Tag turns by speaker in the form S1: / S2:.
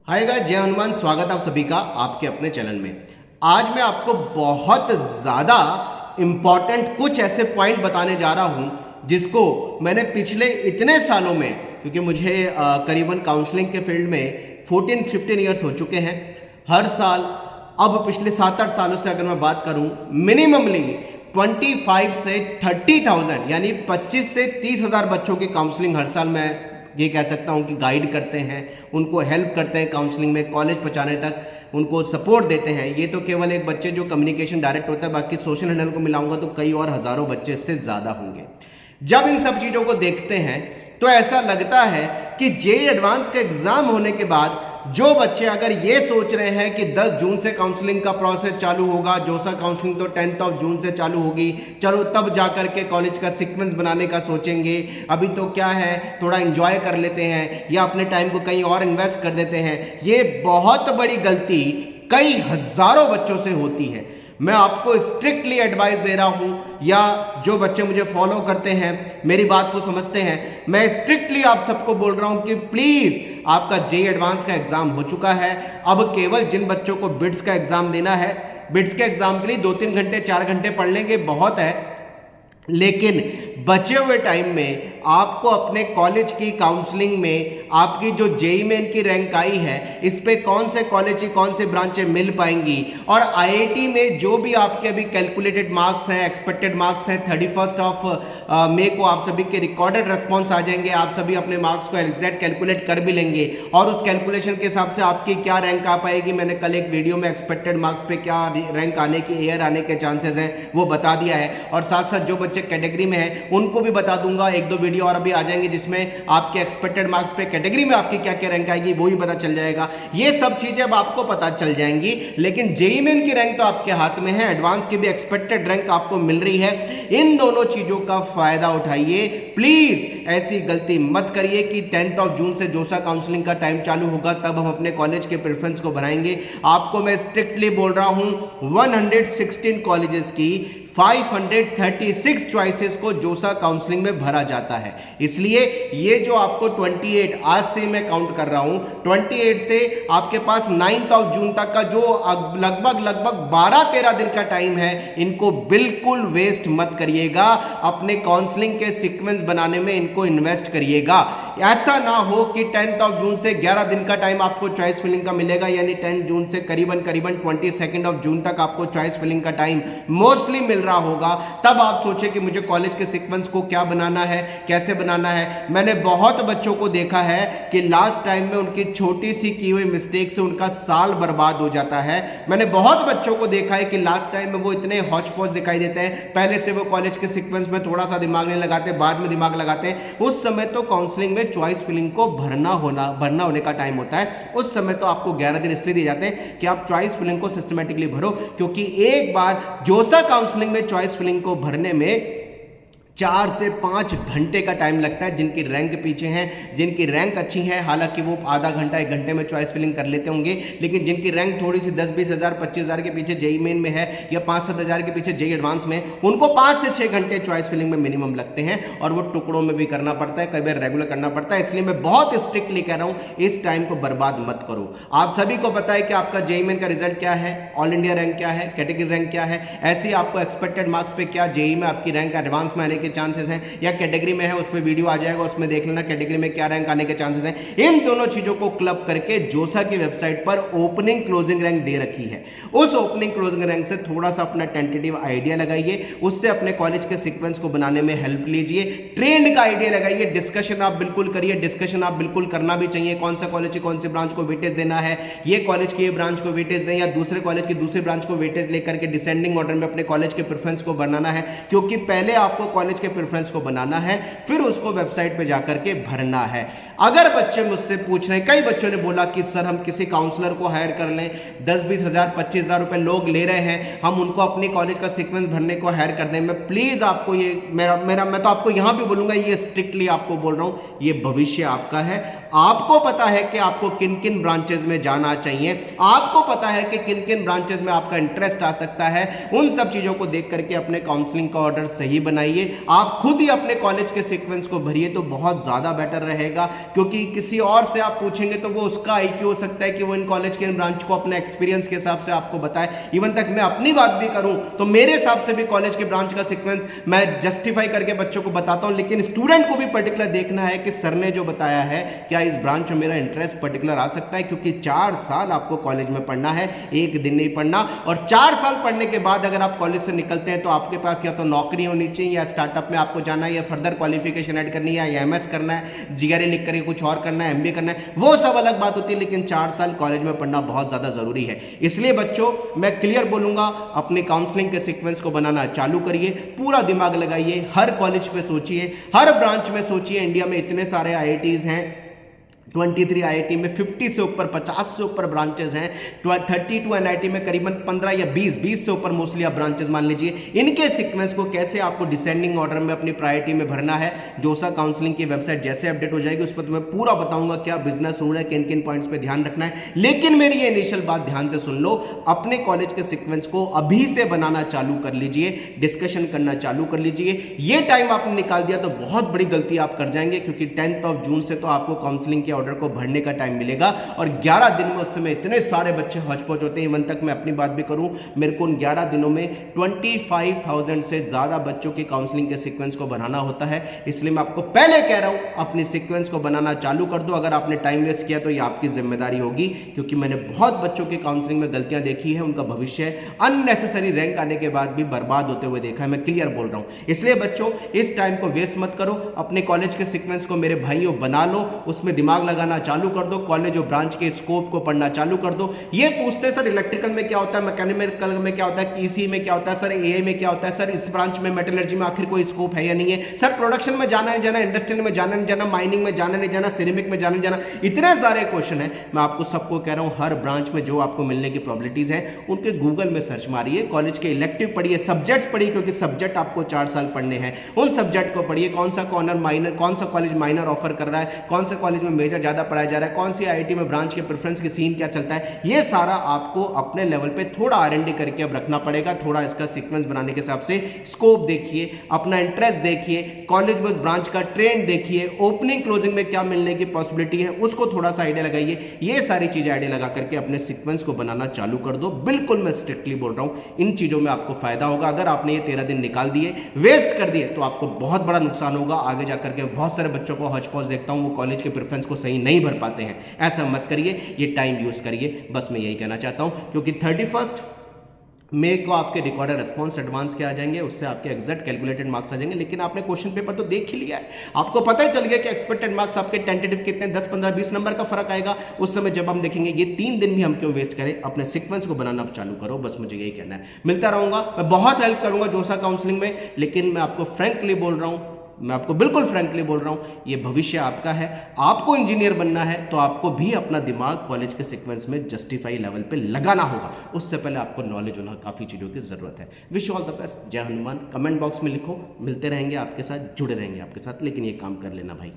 S1: Hi guys, जय हनुमान। स्वागत आप सभी का आपके अपने चैनल में। आज मैं आपको बहुत ज़्यादा इम्पॉर्टेंट कुछ ऐसे पॉइंट बताने जा रहा हूं जिसको मैंने पिछले इतने सालों में, क्योंकि मुझे करीबन काउंसलिंग के फील्ड में 14-15 ईयर्स हो चुके हैं। हर साल, अब पिछले 7-8 सालों से अगर मैं बात करूं, मिनिममली 25 से 30,000 यानी 25 से 30,000 बच्चों की काउंसलिंग हर साल मैं ये कह सकता हूँ कि गाइड करते हैं, उनको हेल्प करते हैं काउंसलिंग में, कॉलेज पहुँचाने तक उनको सपोर्ट देते हैं। ये तो केवल एक बच्चे जो कम्युनिकेशन डायरेक्ट होता है, बाकी सोशल हैंडल को मिलाऊंगा तो कई और हज़ारों बच्चे इससे ज़्यादा होंगे। जब इन सब चीज़ों को देखते हैं तो ऐसा लगता है कि जेईई एडवांस का एग्ज़ाम होने के बाद जो बच्चे अगर ये सोच रहे हैं कि 10 जून से काउंसलिंग का प्रोसेस चालू होगा, जोसा काउंसलिंग तो 10 जून से चालू होगी, चलो तब जाकर के कॉलेज का सीक्वेंस बनाने का सोचेंगे, अभी तो क्या है थोड़ा एंजॉय कर लेते हैं या अपने टाइम को कहीं और इन्वेस्ट कर देते हैं, ये बहुत बड़ी गलती कई हजारों बच्चों से होती है। मैं आपको स्ट्रिक्टली एडवाइस दे रहा हूं, या जो बच्चे मुझे फॉलो करते हैं, मेरी बात को समझते हैं, मैं स्ट्रिक्टली आप सबको बोल रहा हूं कि प्लीज, आपका जेईई एडवांस का एग्जाम हो चुका है। अब केवल जिन बच्चों को बिट्स का एग्जाम देना है, बिट्स के एग्जाम के लिए 2-3 घंटे 4 घंटे पढ़ लेंगे बहुत है, लेकिन बचे हुए टाइम में आपको अपने कॉलेज की काउंसलिंग में आपकी जो जेईई में इनकी रैंक आई है, इस पे कौन से कॉलेज की कौन से ब्रांचें मिल पाएंगी, और आईआईटी में जो भी आपके अभी कैलकुलेटेड मार्क्स हैं, एक्सपेक्टेड मार्क्स हैं, 31 मई को आप सभी के रिकॉर्डेड रेस्पॉन्स आ जाएंगे। आप सभी अपने मार्क्स को एग्जैक्ट कैलकुलेट कर भी लेंगे और उस कैलकुलेशन के हिसाब से आपकी क्या रैंक आ पाएगी। मैंने कल एक वीडियो में एक्सपेक्टेड मार्क्स पे क्या रैंक आने की, एयर आने के चांसेस हैं, वो बता दिया है। और साथ साथ जो बच्चे कैटेगरी में है उनको भी बता दूंगा, 1-2 वीडियो और अभी आ जाएंगे जिसमें आपके एक्सपेक्टेड मार्क्स पे कैटेगरी में आपकी क्या क्या रैंक आएगी वो भी पता चल जाएगा। ये सब चीजें अब आपको पता चल जाएंगी, लेकिन जेईई में इनकी रैंक तो आपके हाथ में है, एडवांस की भी एक्सपेक्टेड रैंक आपको मिल रही है। इन दोनों चीजों का फायदा उठाइए। प्लीज ऐसी गलती मत करिए कि 10 जून से जोसा काउंसलिंग का टाइम चालू होगा तब हम अपने कॉलेज के प्रेफरेंस को बनाएंगे। आपको मैं स्ट्रिक्टली बोल रहा हूं, 116 कॉलेजेस की 536 चॉइसेस को जोसा काउंसलिंग में भरा जाता है। इसलिए ये जो आपको 28, आज से मैं काउंट कर रहा हूं, 28 से आपके पास 9 जून तक का जो लगभग 12-13 दिन का टाइम है, इनको बिल्कुल वेस्ट मत करिएगा। अपने काउंसलिंग के सीक्वेंस बनाने में इनको इन्वेस्ट करिएगा। ऐसा ना हो कि 10 जून से 11 दिन का टाइम आपको चॉइस फिलिंग का मिलेगा, यानी 10 जून से करीबन 22 जून तक आपको चॉइस फिलिंग का टाइम मोस्टली मिल रहा होगा। तब आप सोचें कि मुझे कॉलेज के सीक्वेंस को क्या बनाना है, कैसे बनाना है। मैंने बहुत बच्चों को देखा है कि लास्ट टाइम में उनकी छोटी सी की हुई मिस्टेक से उनका साल बर्बाद हो जाता है। मैंने बहुत बच्चों को देखा है कि लास्ट टाइम में वो इतने हौच पौच दिखाई देते हैं, पहले से वो कॉलेज के सीक्वेंस में थोड़ा सा दिमाग नहीं लगाते, बाद में दिमाग लगाते हैं। उस समय तो काउंसलिंग में चॉइस फिलिंग को भरना होने का टाइम होता है। उस समय तो आपको 11 दिन इसलिए दिए जाते हैं कि आप चॉइस फिलिंग को सिस्टमेटिकली भरो, क्योंकि एक बार जोसा काउंसलिंग में चॉइस फिलिंग को भरने में 4 से 5 घंटे का टाइम लगता है। जिनकी रैंक पीछे हैं, जिनकी रैंक अच्छी है, हालांकि वो आधा घंटा 1 घंटे में चॉइस फिलिंग कर लेते होंगे, लेकिन जिनकी रैंक थोड़ी सी 10-20 हज़ार 25 हज़ार के पीछे जेईई मेन में है या 5-7 हज़ार के पीछे जेईई एडवांस में, उनको 5 से 6 घंटे चॉइस फिलिंग में मिनिमम लगते हैं, और वो टुकड़ों में भी करना पड़ता है, कई बार रेगुलर करना पड़ता है। इसलिए मैं बहुत स्ट्रिक्टली कह रहा हूं, इस टाइम को बर्बाद मत करो। आप सभी को पता है कि आपका जेईई मेन का रिजल्ट क्या है, ऑल इंडिया रैंक क्या है, कैटेगरी रैंक क्या है, ऐसी आपको एक्सपेक्टेड मार्क्स पे क्या जेईई में आपकी रैंक एडवांस में आने के चांसेस हैं, या कैटेगरी में है उस पे वीडियो आ जाएगा, उसमें देख लेना कैटेगरी में क्या रैंक आने के चांसेस हैं। इन दोनों चीजों को क्लब करके जोसा की वेबसाइट पर ओपनिंग क्लोजिंग रैंक दे रखी है। उस ओपनिंग क्लोजिंग रैंक से थोड़ा सा अपना टेंटेटिव आइडिया लगाइए, उससे अपने कॉलेज के सीक्वेंस को बनाने में हेल्प लीजिए, ट्रेंड का आइडिया लगाइए, डिस्कशन आप बिल्कुल करिए। डिस्कशन आप बिल्कुल करना भी चाहिए, कौन सा कॉलेज की कौन सी ब्रांच को वेटेज देना है, ये कॉलेज की ये ब्रांच को वेटेज दें या दूसरे कॉलेज की दूसरी ब्रांच को वेटेज लेकर के डिसेंडिंग ऑर्डर में अपने कॉलेज के प्रेफरेंस को बनाना है, क्योंकि पहले आपको कॉलेज के प्रेफरेंस को बनाना है, फिर उसको वेबसाइट पे जाकर के भरना है। अगर बच्चे मुझसे पूछ रहे हैं, कई बच्चों ने बोला कि सर हम किसी काउंसलर को हायर कर लें, 10-20 हज़ार 25 हज़ार रुपए लोग ले रहे हैं, हम उनको अपनी कॉलेज का सीक्वेंस भरने को हायर कर दें। मैं प्लीज आपको ये मैं तो आपको यहां भी बोलूंगा, ये स्ट्रिक्टली आपको बोल रहा हूं, ये भविष्य आपका है। आपको पता है कि आपको किन किन ब्रांचेस में जाना चाहिए, आपको पता है कि किन किन ब्रांचेस में आपका इंटरेस्ट आ सकता है। उन सब चीजों को देख करके अपने काउंसलिंग का ऑर्डर सही बनाइए। आप खुद ही अपने कॉलेज के सीक्वेंस को भरिए तो बहुत ज़्यादा बेटर रहेगा, क्योंकि किसी और से आप पूछेंगे तो वो उसका IQ हो सकता है कि वो इन कॉलेज के इन ब्रांच को अपने एक्सपीरियंस के हिसाब से आपको बताए। इवन तक मैं अपनी बात भी करूं तो मेरे हिसाब से भी कॉलेज के ब्रांच का सीक्वेंस मैं जस्टिफाई करके बच्चों को बताता हूं, लेकिन स्टूडेंट को भी पर्टिकुलर देखना है कि सर ने जो बताया है क्या इस ब्रांच में मेरा इंटरेस्ट पर्टिकुलर आ सकता है, क्योंकि 4 साल आपको कॉलेज में पढ़ना है, एक दिन नहीं पढ़ना। और 4 साल पढ़ने के बाद अगर आप कॉलेज से निकलते हैं तो आपके पास या तो नौकरी होनी चाहिए, या स्टार्टअप में आपको जाना है, या फर्दर क्वालिफिकेशन ऐड करनी है, या MS करना है, GRE लिख करके कुछ और करना है, MBA करना है, वो सब अलग बात होती है, लेकिन 4 साल कॉलेज में पढ़ना बहुत ज्यादा जरूरी है। इसलिए बच्चों मैं क्लियर बोलूंगा, अपने काउंसलिंग के सीक्वेंस को बनाना चालू करिए, पूरा दिमाग लगाइए, हर कॉलेज पे सोचिए, हर ब्रांच में सोचिए। इंडिया में इतने सारे IITs हैं, 23 IIT में 50 से ऊपर 50 से ऊपर ब्रांचेस हैं, 32 NIT में करीबन 15 या 20 से ऊपर मोस्टली आप ब्रांचेस मान लीजिए। इनके सीक्वेंस को कैसे आपको डिसेंडिंग ऑर्डर में अपनी प्रायोरिटी में भरना है, जोसा काउंसलिंग की वेबसाइट जैसे अपडेट हो जाएगी उस पर तुम्हें पूरा बताऊंगा क्या बिजनेस रूल है, किन किन पॉइंट्स पे ध्यान रखना है। लेकिन मेरी ये इनिशियल बात ध्यान से सुन लो, अपने कॉलेज के सीक्वेंस को अभी से बनाना चालू कर लीजिए, डिस्कशन करना चालू कर लीजिए। ये टाइम आपने निकाल दिया तो बहुत बड़ी गलती आप कर जाएंगे, क्योंकि 10 जून से तो आपको काउंसलिंग के ऑर्डर को भरने का टाइम मिलेगा, और 11 दिन में उस समय इतने सारे बच्चे हौच-पौच होते हैं। इवन तक मैं अपनी बात भी करूं, मेरे को उन 11 दिनों में 25,000 से ज्यादा बच्चों की काउंसलिंग के सीक्वेंस को बनाना होता है। इसलिए मैं आपको पहले कह रहा हूं, अपनी सीक्वेंस को बनाना चालू कर दो। अगर आपने टाइम वेस्ट किया तो ये आपकी जिम्मेदारी होगी, क्योंकि मैंने बहुत बच्चों की काउंसलिंग में गलतियां देखी है, उनका भविष्य अननेसेसरी रैंक आने के बाद भी बर्बाद होते हुए देखा है, मैं क्लियर बोल रहा हूं। इसलिए बच्चों इस टाइम को वेस्ट मत करो, अपने कॉलेज के सीक्वेंस को मेरे भाइयों बना लो, उसमें दिमाग लगाना चालू कर दो, कॉलेज और ब्रांच के स्कोप को पढ़ना चालू कर दो। ये पूछते हैं सर इलेक्ट्रिकल में क्या होता है, मैकेनिकल में क्या होता है, EC में क्या होता है, सर AA में क्या होता है, सर इस ब्रांच में मेटलर्जी में आखिर कोई स्कोप है या नहीं है, सर प्रोडक्शन में जाना है जाना, इंडस्ट्रियल में जाना नहीं जाना, माइनिंग में जाना नहीं जाना, सिरेमिक में जाना नहीं जाना, इतने सारे क्वेश्चन है। मैं आपको सबको कह रहा हूं, हर ब्रांच में जो आपको मिलने की प्रोबेबिलिटीज है उनके गूगल में सर्च मारिए, कॉलेज के इलेक्टिव पढ़िए, सब्जेक्ट्स पढ़िए, क्योंकि सब्जेक्ट आपको 4 साल पढ़ने हैं, उन सब्जेक्ट को पढ़िए। कौन सा कॉर्नर माइनर, कौन सा कॉलेज माइनर ऑफर कर रहा है, कौन सा कॉलेज में मेजर ज्यादा पढ़ाया जा रहा है, कौन सी IIT में ब्रांच के प्रेफरेंस के सीन क्या चलता है, ये सारा आपको अपने लेवल पे थोड़ा R&D करके अब रखना पड़ेगा। थोड़ा इसका सीक्वेंस बनाने के हिसाब से स्कोप देखिए, अपना इंटरेस्ट देखिए, कॉलेज में ब्रांच का ट्रेंड देखिए, ओपनिंग क्लोजिंग में क्या मिलने की पॉसिबिलिटी है उसको थोड़ा सा आइडिया लगाइए। ये सारी चीजें आइडिया लगा करके अपने सीक्वेंस को बनाना चालू कर दो। बिल्कुल मैं स्ट्रिक्टली बोल रहा हूं, इन चीजों में आपको फायदा होगा। अगर आपने ये 13 दिन निकाल दिए, वेस्ट कर दिए, तो आपको बहुत बड़ा नुकसान होगा। आगे जाकर के बहुत सारे बच्चों को हौच-पौच देखता हूं, वो कॉलेज के प्रेफरेंस को सही नहीं भर पाते हैं। ऐसा मत करिए, ये टाइम यूज करिए, बस मैं यही कहना चाहता हूं। क्योंकि 31 मई को आपके रिकॉर्डेड रिस्पॉन्स एडवांस के आ जाएंगे, उससे आपके एग्जैक्ट कैलकुलेटेड मार्क्स आ जाएंगे। लेकिन आपने क्वेश्चन पेपर तो देख ही लिया है, आपको पता ही चल गया कि एक्सपेक्टेड मार्क्स आपके टेंटेटिव कितने, 10 15 20 नंबर का फर्क आएगा। उस समय जब हम देखेंगे, ये 3 दिन भी हम क्यों वेस्ट करें, अपने सीक्वेंस को बनाना चालू करो, बस मुझे यही कहना है। मिलता रहूंगा, मैं बहुत हेल्प करूंगा जोसा काउंसलिंग में, लेकिन मैं आपको फ्रैंकली बोल रहा हूं, मैं आपको बिल्कुल फ्रैंकली बोल रहा हूं, ये भविष्य आपका है। आपको इंजीनियर बनना है तो आपको भी अपना दिमाग कॉलेज के सीक्वेंस में जस्टिफाई लेवल पे लगाना होगा। उससे पहले आपको नॉलेज होना, काफी चीजों की जरूरत है। विश ऑल द बेस्ट, जय हनुमान। कमेंट बॉक्स में लिखो, मिलते रहेंगे आपके साथ, जुड़े रहेंगे आपके साथ, लेकिन ये काम कर लेना भाई।